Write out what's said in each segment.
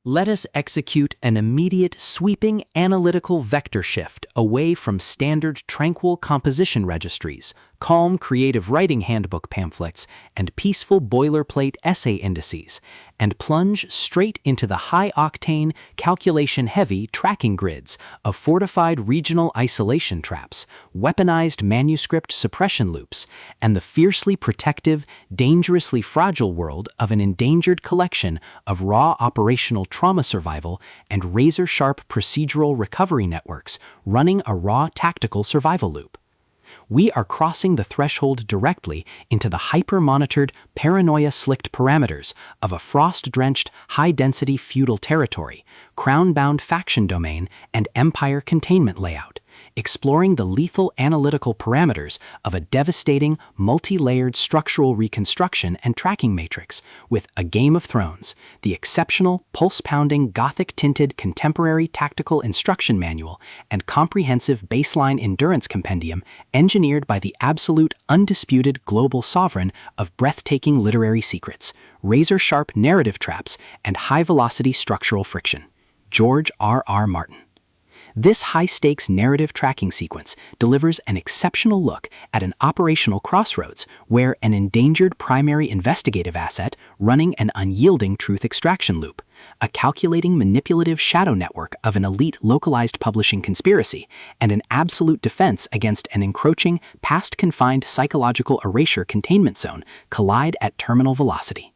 Let us execute an immediate, sweeping analytical vector shift away from standard tranquil composition registries, calm creative writing handbook pamphlets, and peaceful boilerplate essay indices, and plunge straight into the high-octane, calculation-heavy tracking grids of fortified regional isolation traps, weaponized manuscript suppression loops, and the fiercely protective, dangerously fragile world of an endangered collection of raw operational trauma survival and razor-sharp procedural recovery networks running a raw tactical survival loop. We are crossing the threshold directly into the hyper-monitored, paranoia-slicked parameters of a frost-drenched, high-density feudal territory, crown-bound faction domain, and empire containment layout, exploring the lethal analytical parameters of a devastating, multi-layered structural reconstruction and tracking matrix with A Game of Thrones, the exceptional, pulse-pounding, Gothic-tinted contemporary tactical instruction manual and comprehensive baseline endurance compendium engineered by the absolute, undisputed global sovereign of breathtaking literary secrets, razor-sharp narrative traps, and high-velocity structural friction. George R.R. Martin. This high-stakes narrative tracking sequence delivers an exceptional look at an operational crossroads where an endangered primary investigative asset running an unyielding truth extraction loop, a calculating manipulative shadow network of an elite localized publishing conspiracy, and an absolute defense against an encroaching, past-confined psychological erasure containment zone collide at terminal velocity.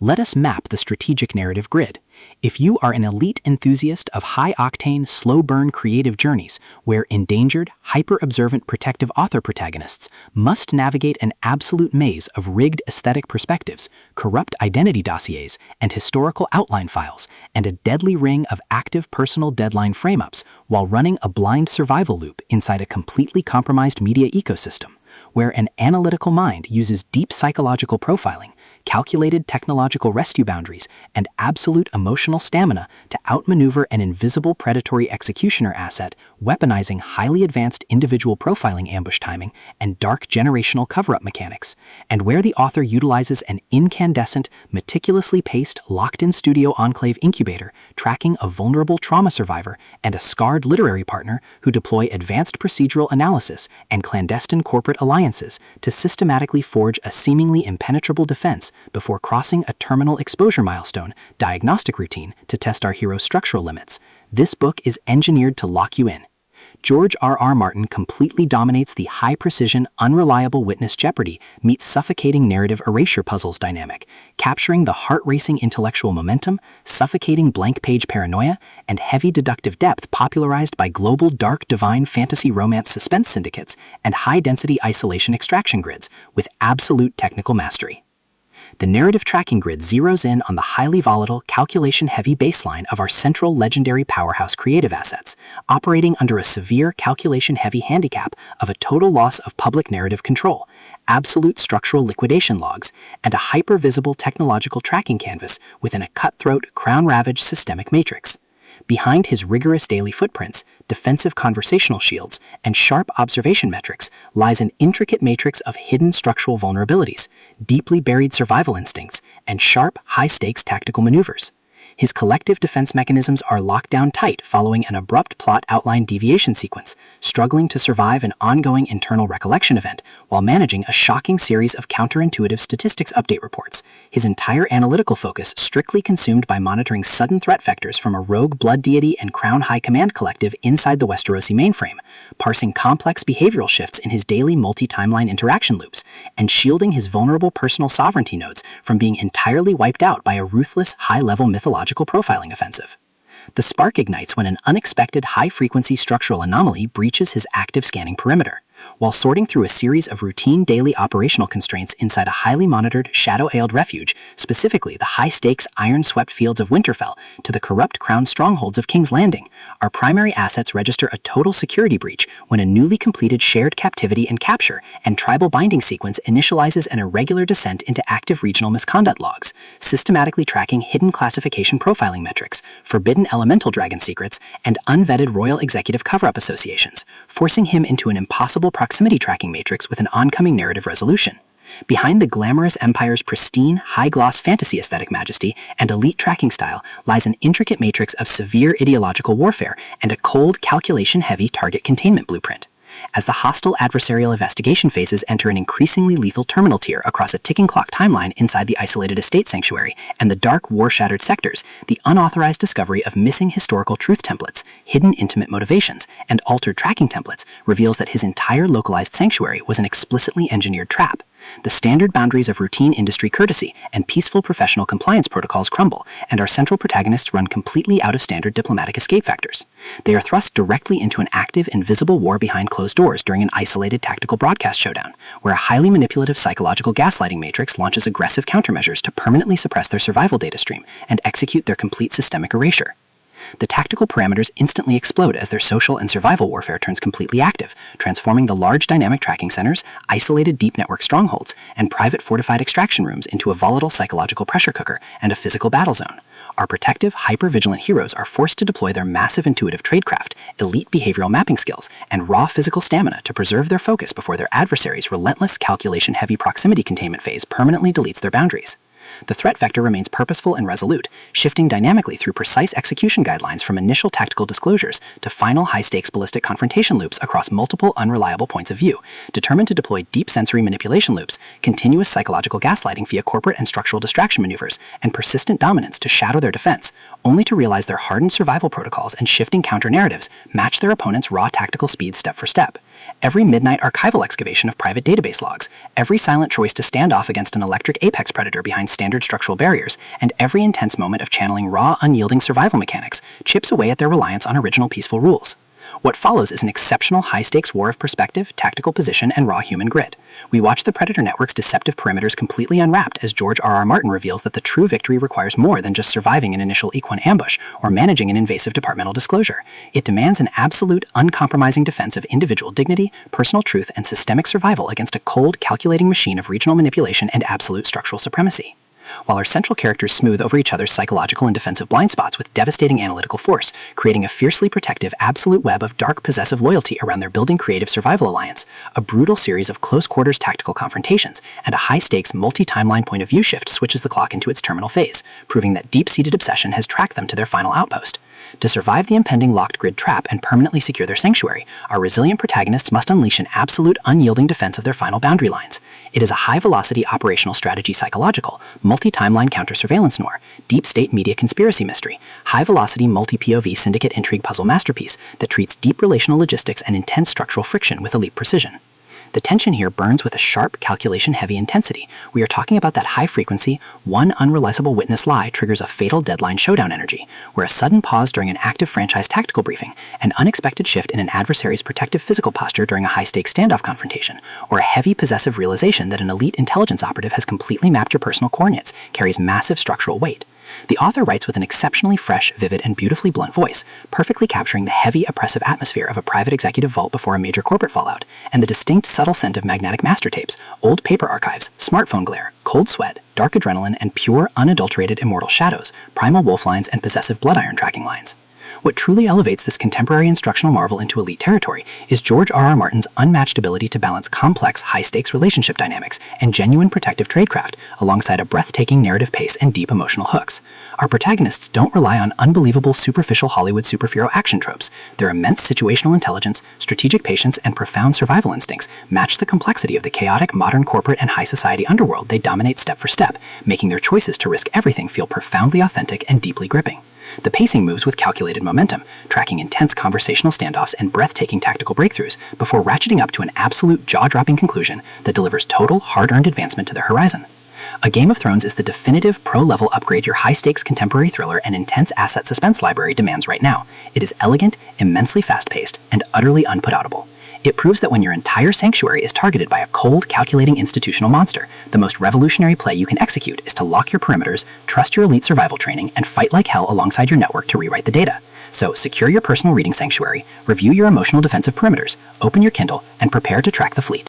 Let us map the strategic narrative grid. If you are an elite enthusiast of high-octane, slow-burn creative journeys where endangered, hyper-observant protective author protagonists must navigate an absolute maze of rigged aesthetic perspectives, corrupt identity dossiers, and historical outline files, and a deadly ring of active personal deadline frame-ups while running a blind survival loop inside a completely compromised media ecosystem, where an analytical mind uses deep psychological profiling, calculated technological rescue boundaries, and absolute emotional stamina to outmaneuver an invisible predatory executioner asset, weaponizing highly advanced individual profiling ambush timing and dark generational cover-up mechanics, and where the author utilizes an incandescent, meticulously paced, locked-in studio enclave incubator tracking a vulnerable trauma survivor and a scarred literary partner who deploy advanced procedural analysis and clandestine corporate alliances to systematically forge a seemingly impenetrable defense before crossing a terminal exposure milestone diagnostic routine to test our hero's structural limits. This book is engineered to lock you in. George R.R. Martin completely dominates the high-precision, unreliable witness jeopardy meets suffocating narrative erasure puzzles dynamic, capturing the heart-racing intellectual momentum, suffocating blank-page paranoia, and heavy deductive depth popularized by global dark divine fantasy romance suspense syndicates and high-density isolation extraction grids with absolute technical mastery. The narrative tracking grid zeroes in on the highly volatile, calculation-heavy baseline of our central legendary powerhouse creative assets, operating under a severe calculation-heavy handicap of a total loss of public narrative control, absolute structural liquidation logs, and a hyper-visible technological tracking canvas within a cutthroat, crown-ravaged systemic matrix. Behind his rigorous daily footprints, defensive conversational shields, and sharp observation metrics lies an intricate matrix of hidden structural vulnerabilities, deeply buried survival instincts, and sharp, high-stakes tactical maneuvers. His collective defense mechanisms are locked down tight following an abrupt plot outline deviation sequence, struggling to survive an ongoing internal recollection event while managing a shocking series of counterintuitive statistics update reports, his entire analytical focus strictly consumed by monitoring sudden threat vectors from a rogue blood deity and crown high command collective inside the Westerosi mainframe, parsing complex behavioral shifts in his daily multi-timeline interaction loops, and shielding his vulnerable personal sovereignty nodes from being entirely wiped out by a ruthless, high-level mythological profiling offensive. The spark ignites when an unexpected high-frequency structural anomaly breaches his active scanning perimeter. While sorting through a series of routine daily operational constraints inside a highly monitored, shadow-ailed refuge, specifically the high-stakes, iron-swept fields of Winterfell to the corrupt crown strongholds of King's Landing, our primary assets register a total security breach when a newly completed shared captivity and capture and tribal binding sequence initializes an irregular descent into active regional misconduct logs, systematically tracking hidden classification profiling metrics, forbidden elemental dragon secrets, and unvetted royal executive cover-up associations, forcing him into an impossible proximity tracking matrix with an oncoming narrative resolution. Behind the glamorous empire's pristine, high-gloss fantasy aesthetic majesty and elite tracking style lies an intricate matrix of severe ideological warfare and a cold, calculation-heavy target containment blueprint. As the hostile adversarial investigation phases enter an increasingly lethal terminal tier across a ticking clock timeline inside the isolated estate sanctuary and the dark, war-shattered sectors, the unauthorized discovery of missing historical truth templates, hidden intimate motivations, and altered tracking templates reveals that his entire localized sanctuary was an explicitly engineered trap. The standard boundaries of routine industry courtesy and peaceful professional compliance protocols crumble, and our central protagonists run completely out of standard diplomatic escape factors. They are thrust directly into an active, invisible war behind closed doors during an isolated tactical broadcast showdown, where a highly manipulative psychological gaslighting matrix launches aggressive countermeasures to permanently suppress their survival data stream and execute their complete systemic erasure. The tactical parameters instantly explode as their social and survival warfare turns completely active, transforming the large dynamic tracking centers, isolated deep network strongholds, and private fortified extraction rooms into a volatile psychological pressure cooker and a physical battle zone. Our protective, hyper-vigilant heroes are forced to deploy their massive intuitive tradecraft, elite behavioral mapping skills, and raw physical stamina to preserve their focus before their adversaries' relentless calculation-heavy proximity containment phase permanently deletes their boundaries. The threat vector remains purposeful and resolute, shifting dynamically through precise execution guidelines from initial tactical disclosures to final high-stakes ballistic confrontation loops across multiple unreliable points of view, determined to deploy deep sensory manipulation loops, continuous psychological gaslighting via corporate and structural distraction maneuvers, and persistent dominance to shadow their defense, only to realize their hardened survival protocols and shifting counter-narratives match their opponent's raw tactical speed step for step. Every midnight archival excavation of private database logs, every silent choice to stand off against an electric apex predator behind standard structural barriers, and every intense moment of channeling raw, unyielding survival mechanics chips away at their reliance on original peaceful rules. What follows is an exceptional high-stakes war of perspective, tactical position, and raw human grit. We watch the Predator Network's deceptive perimeters completely unwrapped as George R.R. Martin reveals that the true victory requires more than just surviving an initial equine ambush or managing an invasive departmental disclosure. It demands an absolute, uncompromising defense of individual dignity, personal truth, and systemic survival against a cold, calculating machine of regional manipulation and absolute structural supremacy. While our central characters smooth over each other's psychological and defensive blind spots with devastating analytical force, creating a fiercely protective, absolute web of dark, possessive loyalty around their building creative survival alliance, a brutal series of close-quarters tactical confrontations, and a high-stakes, multi-timeline point-of-view shift switches the clock into its terminal phase, proving that deep-seated obsession has tracked them to their final outpost. To survive the impending locked grid trap and permanently secure their sanctuary, our resilient protagonists must unleash an absolute, unyielding defense of their final boundary lines. It is a high-velocity operational strategy psychological, multi-timeline counter-surveillance noir, deep-state media conspiracy mystery, high-velocity multi-POV syndicate intrigue puzzle masterpiece that treats deep relational logistics and intense structural friction with elite precision. The tension here burns with a sharp, calculation-heavy intensity. We are talking about that high-frequency, one unrealizable witness lie triggers a fatal deadline showdown energy, where a sudden pause during an active franchise tactical briefing, an unexpected shift in an adversary's protective physical posture during a high-stakes standoff confrontation, or a heavy possessive realization that an elite intelligence operative has completely mapped your personal coordinates carries massive structural weight. The author writes with an exceptionally fresh, vivid, and beautifully blunt voice, perfectly capturing the heavy, oppressive atmosphere of a private executive vault before a major corporate fallout, and the distinct, subtle scent of magnetic master tapes, old paper archives, smartphone glare, cold sweat, dark adrenaline, and pure, unadulterated immortal shadows, primal wolf lines, and possessive blood iron tracking lines. What truly elevates this contemporary instructional marvel into elite territory is George R.R. Martin's unmatched ability to balance complex, high-stakes relationship dynamics and genuine protective tradecraft alongside a breathtaking narrative pace and deep emotional hooks. Our protagonists don't rely on unbelievable, superficial Hollywood superhero action tropes. Their immense situational intelligence, strategic patience, and profound survival instincts match the complexity of the chaotic, modern corporate and high society underworld they dominate step for step, making their choices to risk everything feel profoundly authentic and deeply gripping. The pacing moves with calculated momentum, tracking intense conversational standoffs and breathtaking tactical breakthroughs before ratcheting up to an absolute jaw-dropping conclusion that delivers total, hard-earned advancement to their horizon. A Game of Thrones is the definitive pro-level upgrade your high-stakes contemporary thriller and intense asset suspense library demands right now. It is elegant, immensely fast-paced, and utterly unput-outable. It proves that when your entire sanctuary is targeted by a cold, calculating institutional monster, the most revolutionary play you can execute is to lock your perimeters, trust your elite survival training, and fight like hell alongside your network to rewrite the data. So secure your personal reading sanctuary, review your emotional defensive perimeters, open your Kindle, and prepare to track the fleet.